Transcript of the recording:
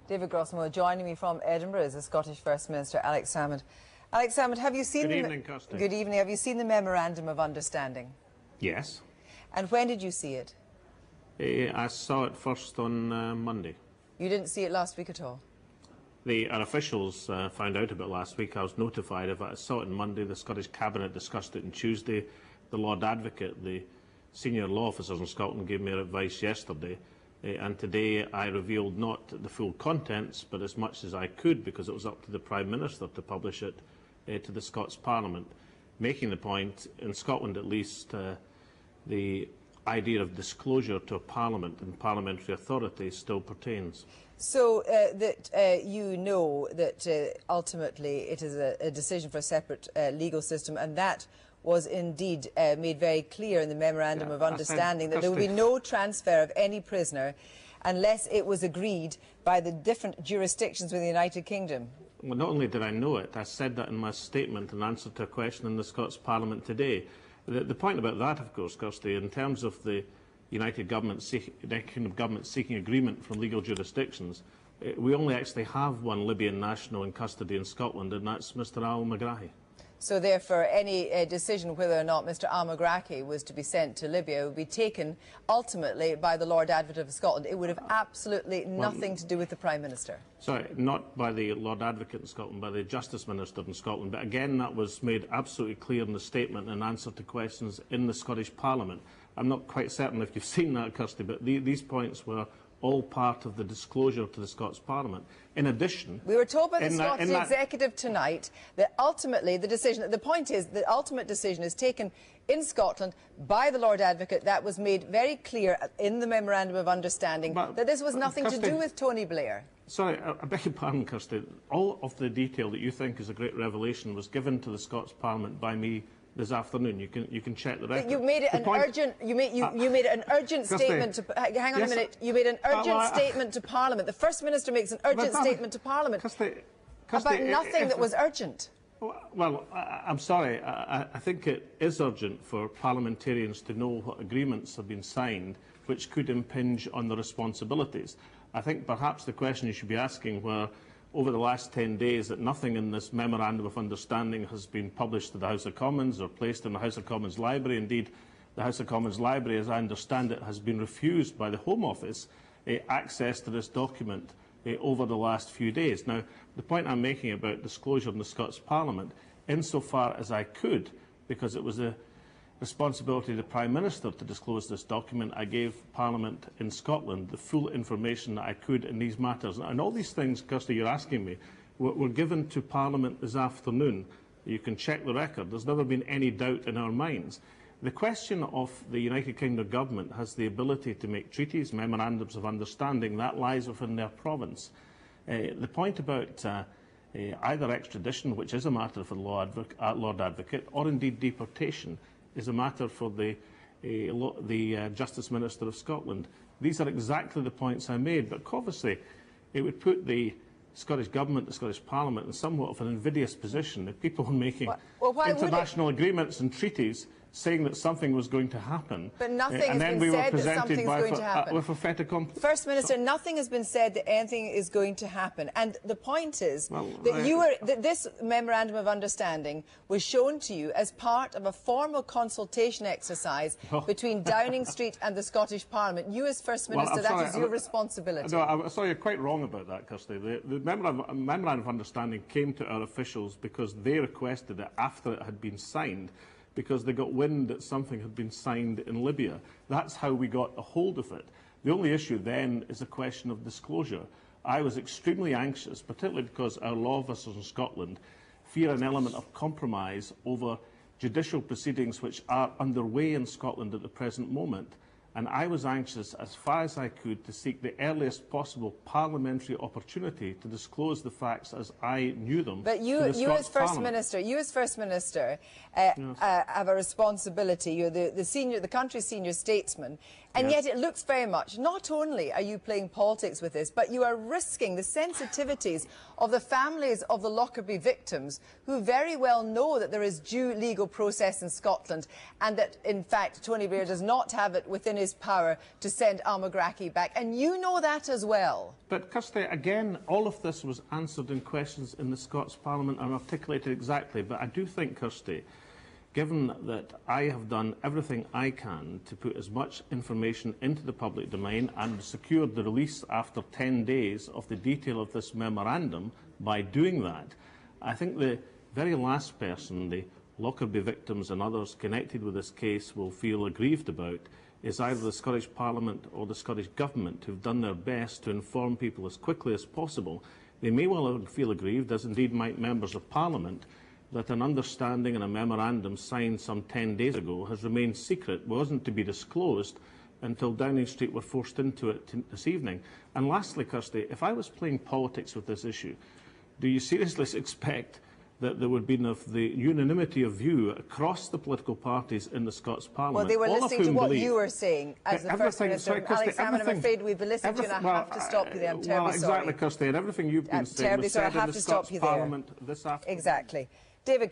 David Grossmo. Joining me from Edinburgh is the Scottish First Minister, Alex Salmond. Alex Salmond, have you seen... Good evening, Kirsty. Good evening. Have you seen the Memorandum of Understanding? Yes. And when did you see it? I saw it first on Monday. You didn't see it last week at all? Our officials found out about it last week. I was notified of it. I saw it on Monday. The Scottish Cabinet discussed it on Tuesday. The Lord Advocate, the senior law officers in Scotland, gave me advice yesterday. And today I revealed not the full contents, but as much as I could, because it was up to the Prime Minister to publish it to the Scots Parliament, making the point, in Scotland at least, the idea of disclosure to a Parliament and parliamentary authority still pertains. So you know that ultimately it is a decision for a separate legal system, and that was indeed made very clear in the Memorandum of Understanding that there would be no transfer of any prisoner unless it was agreed by the different jurisdictions within the United Kingdom. Well, not only did I know it, I said that in my statement in answer to a question in the Scots Parliament today. The point about that, of course, Kirsty, in terms of the United Kingdom government seeking agreement from legal jurisdictions, we only actually have one Libyan national in custody in Scotland, and that's Mr al-Megrahi. So therefore, any decision whether or not Mr al-Megrahi was to be sent to Libya would be taken ultimately by the Lord Advocate of Scotland. It would have absolutely nothing to do with the Prime Minister. Sorry, not by the Lord Advocate in Scotland, by the Justice Minister in Scotland. But again, that was made absolutely clear in the statement in answer to questions in the Scottish Parliament. I'm not quite certain if you've seen that, Kirsty, but these points were all part of the disclosure to the Scots Parliament. In addition... We were told by the Scottish Executive tonight that ultimately the point is the ultimate decision is taken in Scotland by the Lord Advocate. That was made very clear in the Memorandum of Understanding that this was nothing Kirsty, to do with Tony Blair. Sorry, I beg your pardon, Kirsty. All of the detail that you think is a great revelation was given to the Scots Parliament by me this afternoon. You can check the record. But you made it urgent. You made an urgent statement to. Hang on a minute. You made an urgent statement to Parliament. The First Minister makes an urgent statement to Parliament about nothing that was urgent. Well, I'm sorry. I think it is urgent for parliamentarians to know what agreements have been signed, which could impinge on the responsibilities. I think perhaps the question you should be asking were, over the last 10 days, that nothing in this Memorandum of Understanding has been published to the House of Commons or placed in the House of Commons Library. Indeed, the House of Commons Library, as I understand it, has been refused by the Home Office access to this document over the last few days. Now, the point I'm making about disclosure in the Scots Parliament, insofar as I could, because it was the responsibility of the Prime Minister to disclose this document, I gave Parliament in Scotland the full information that I could in these matters. And all these things, Kirsty, you're asking me, were given to Parliament this afternoon. You can check the record. There's never been any doubt in our minds. The question of the United Kingdom government has the ability to make treaties, memorandums of understanding. That lies within their province. The point about either extradition, which is a matter for the Lord Advocate, or indeed deportation, is a matter for the Justice Minister of Scotland. These are exactly the points I made, but obviously it would put the Scottish Government, the Scottish Parliament, in somewhat of an invidious position if people were making international agreements and treaties saying that something was going to happen. But nothing has been said that something's going to happen. With a fait accompli. First Minister, nothing has been said that anything is going to happen. And the point is that this Memorandum of Understanding was shown to you as part of a formal consultation exercise between Downing Street and the Scottish Parliament. You as First Minister, that is your responsibility. No, I'm sorry, you're quite wrong about that, Kirsty. The Memorandum of Understanding came to our officials because they requested it after it had been signed, because they got wind that something had been signed in Libya. That's how we got a hold of it. The only issue then is a question of disclosure. I was extremely anxious, particularly because our law officers in Scotland fear an element of compromise over judicial proceedings which are underway in Scotland at the present moment. And I was anxious, as far as I could, to seek the earliest possible parliamentary opportunity to disclose the facts as I knew them. But you as First Minister, have a responsibility. You're the country's senior statesman, And yet it looks very much, not only are you playing politics with this, but you are risking the sensitivities of the families of the Lockerbie victims, who very well know that there is due legal process in Scotland and that, in fact, Tony Blair does not have it within his power to send Al-Magraki back. And you know that as well. But, Kirsty, again, all of this was answered in questions in the Scots Parliament and articulated exactly. But I do think, Kirsty, given that I have done everything I can to put as much information into the public domain and secured the release after 10 days of the detail of this memorandum by doing that, I think the very last person the Lockerbie victims and others connected with this case will feel aggrieved about is either the Scottish Parliament or the Scottish Government, who've done their best to inform people as quickly as possible. They may well feel aggrieved, as indeed might members of Parliament, that an understanding and a memorandum signed some 10 days ago has remained secret, wasn't to be disclosed until Downing Street were forced into it this evening. And lastly, Kirsty, if I was playing politics with this issue, do you seriously expect that there would be the unanimity of view across the political parties in the Scots Parliament? Well, they were listening to what you were saying as the First Minister. Alex Salmond, I'm afraid we've been listening to you, and I have to stop you there. I'm terribly sorry. Exactly, Kirsty, and everything you've been saying was said in the Scots Parliament this afternoon. Exactly. David